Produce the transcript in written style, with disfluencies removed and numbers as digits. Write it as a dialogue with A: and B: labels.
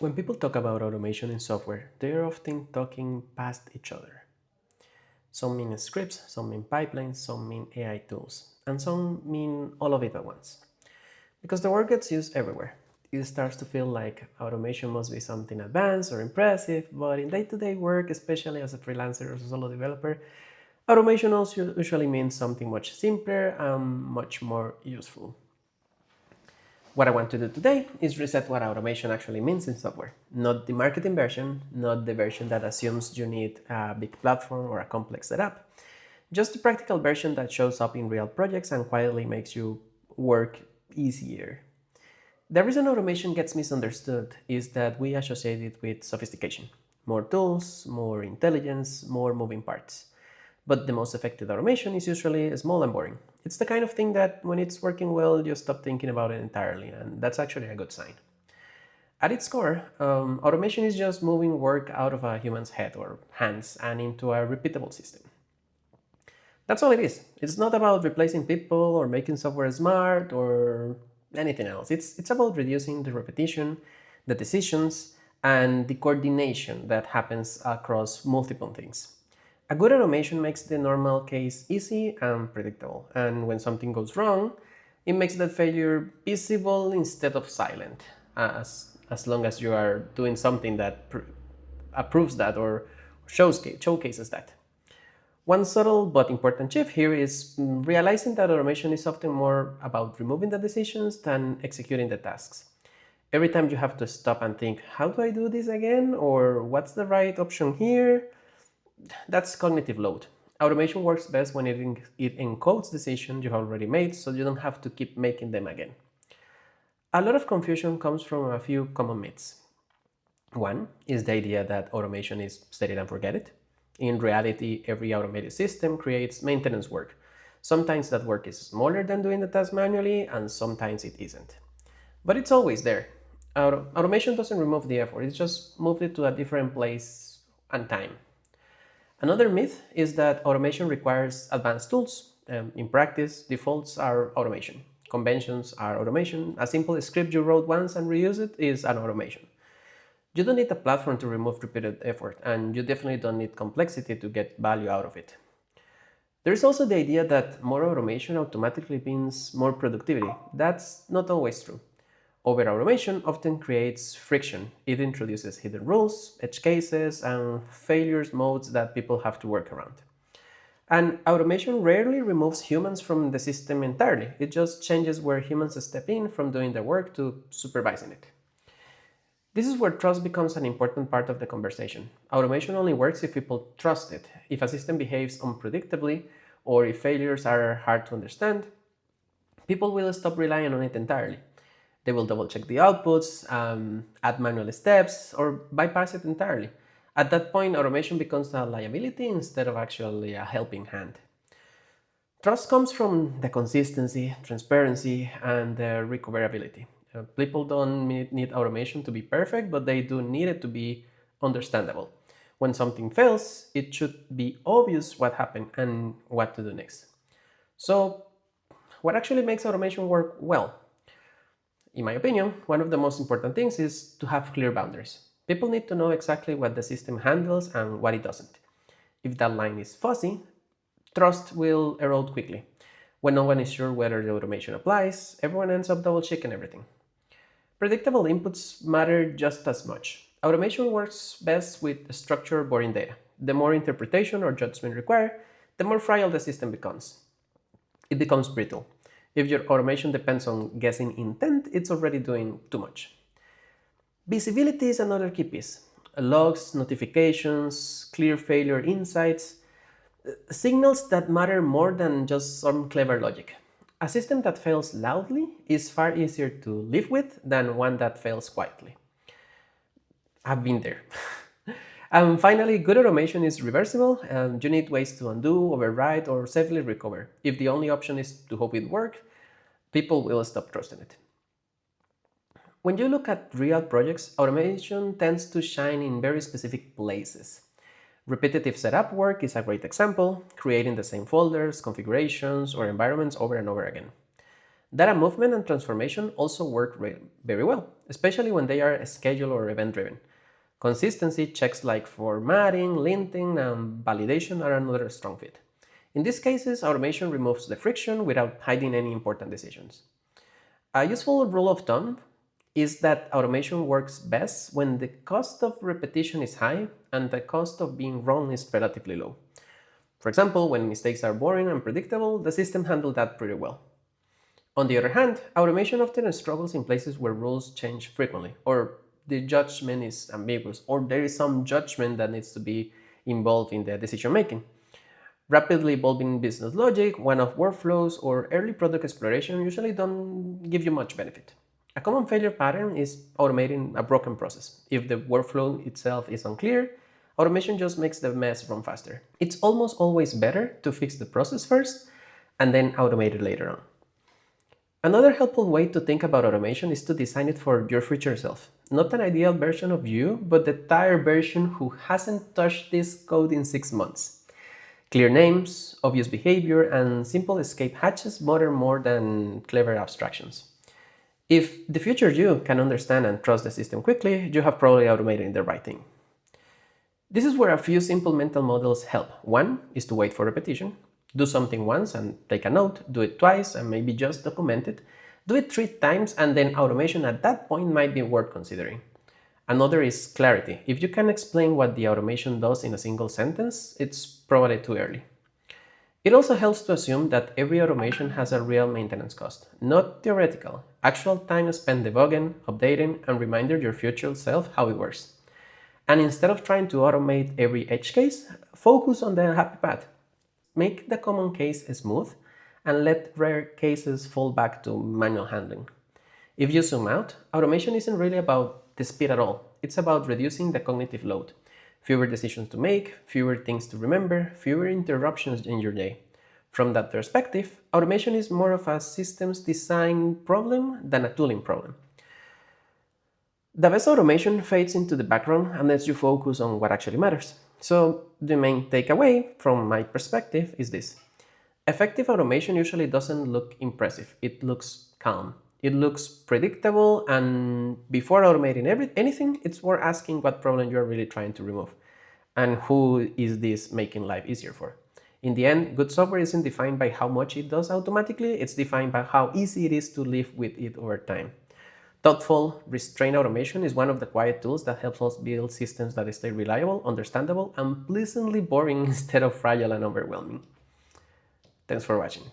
A: When people talk about automation in software, they are often talking past each other. Some mean scripts, some mean pipelines, some mean AI tools, and some mean all of it at once. Because the word gets used everywhere, it starts to feel like automation must be something advanced or impressive, but in day-to-day work, especially as a freelancer or solo developer, automation also usually means something much simpler and much more useful. What I want to do today is reset what automation actually means in software. Not the marketing version, not the version that assumes you need a big platform or a complex setup. Just the practical version that shows up in real projects and quietly makes you work easier. The reason automation gets misunderstood is that we associate it with sophistication. More tools, more intelligence, more moving parts. But the most effective automation is usually small and boring. It's the kind of thing that when it's working well, you stop thinking about it entirely, and that's actually a good sign. At its core, automation is just moving work out of a human's head or hands and into a repeatable system. That's all it is. It's not about replacing people or making software smart or anything else. It's about reducing the repetition, the decisions, and the coordination that happens across multiple things. A good automation makes the normal case easy and predictable, and when something goes wrong, it makes that failure visible instead of silent, as long as you are doing something that approves that or showcases that. One subtle but important shift here is realizing that automation is often more about removing the decisions than executing the tasks. Every time you have to stop and think, how do I do this again? Or what's the right option here? That's cognitive load. Automation works best when it encodes decisions you've already made so you don't have to keep making them again. A lot of confusion comes from a few common myths. One is the idea that automation is set it and forget it. In reality, every automated system creates maintenance work. Sometimes that work is smaller than doing the task manually, and sometimes it isn't. But it's always there. Automation doesn't remove the effort, it just moves it to a different place and time. Another myth is that automation requires advanced tools. In practice, defaults are automation. Conventions are automation. A simple script you wrote once and reuse it is an automation. You don't need a platform to remove repeated effort, and you definitely don't need complexity to get value out of it. There's also the idea that more automation automatically means more productivity. That's not always true. Over automation often creates friction. It introduces hidden rules, edge cases, and failures modes that people have to work around. And automation rarely removes humans from the system entirely. It just changes where humans step in from doing the work to supervising it. This is where trust becomes an important part of the conversation. Automation only works if people trust it. If a system behaves unpredictably, or if failures are hard to understand, people will stop relying on it entirely. They will double check the outputs, add manual steps, or bypass it entirely. At that point, automation becomes a liability instead of actually a helping hand. Trust comes from the consistency, transparency, and the recoverability. People don't need automation to be perfect, but they do need it to be understandable. When something fails, it should be obvious what happened and what to do next. So, what actually makes automation work well? In my opinion, one of the most important things is to have clear boundaries. People need to know exactly what the system handles and what it doesn't. If that line is fuzzy, trust will erode quickly. When no one is sure whether the automation applies, everyone ends up double checking everything. Predictable inputs matter just as much. Automation works best with structured, boring data. The more interpretation or judgment required, the more fragile the system becomes. It becomes brittle. If your automation depends on guessing intent, it's already doing too much. Visibility is another key piece. Logs, notifications, clear failure insights, signals that matter more than just some clever logic. A system that fails loudly is far easier to live with than one that fails quietly. I've been there. And finally, good automation is reversible, and you need ways to undo, override, or safely recover. If the only option is to hope it works, people will stop trusting it. When you look at real projects, automation tends to shine in very specific places. Repetitive setup work is a great example, creating the same folders, configurations, or environments over and over again. Data movement and transformation also work very well, especially when they are schedule or event driven. Consistency checks like formatting, linting, and validation are another strong fit. In these cases, automation removes the friction without hiding any important decisions. A useful rule of thumb is that automation works best when the cost of repetition is high and the cost of being wrong is relatively low. For example, when mistakes are boring and predictable, the system handles that pretty well. On the other hand, automation often struggles in places where rules change frequently, or the judgment is ambiguous, or there is some judgment that needs to be involved in the decision making. Rapidly evolving business logic, one-off workflows, or early product exploration usually don't give you much benefit. A common failure pattern is automating a broken process. If the workflow itself is unclear, automation just makes the mess run faster. It's almost always better to fix the process first and then automate it later on. Another helpful way to think about automation is to design it for your future self. Not an ideal version of you, but the tired version who hasn't touched this code in 6 months. Clear names, obvious behavior, and simple escape hatches matter more than clever abstractions. If the future you can understand and trust the system quickly, you have probably automated the right thing. This is where a few simple mental models help. One is to wait for repetition. Do something once and take a note, do it twice and maybe just document it. Do it 3 times and then automation at that point might be worth considering. Another is clarity. If you can explain what the automation does in a single sentence, it's probably too early. It also helps to assume that every automation has a real maintenance cost, not theoretical, actual time spent debugging, updating, and reminding your future self how it works. And instead of trying to automate every edge case, focus on the happy path. Make the common case smooth and let rare cases fall back to manual handling. If you zoom out, automation isn't really about the speed at all. It's about reducing the cognitive load. Fewer decisions to make, fewer things to remember, fewer interruptions in your day. From that perspective, automation is more of a systems design problem than a tooling problem. The best automation fades into the background and lets you focus on what actually matters. So, the main takeaway from my perspective is this. Effective automation usually doesn't look impressive, it looks calm. It looks predictable, and before automating anything, it's worth asking what problem you're really trying to remove and who is this making life easier for. In the end, good software isn't defined by how much it does automatically, it's defined by how easy it is to live with it over time. Thoughtful, restrained automation is one of the quiet tools that helps us build systems that stay reliable, understandable, and pleasantly boring instead of fragile and overwhelming. Thanks for watching.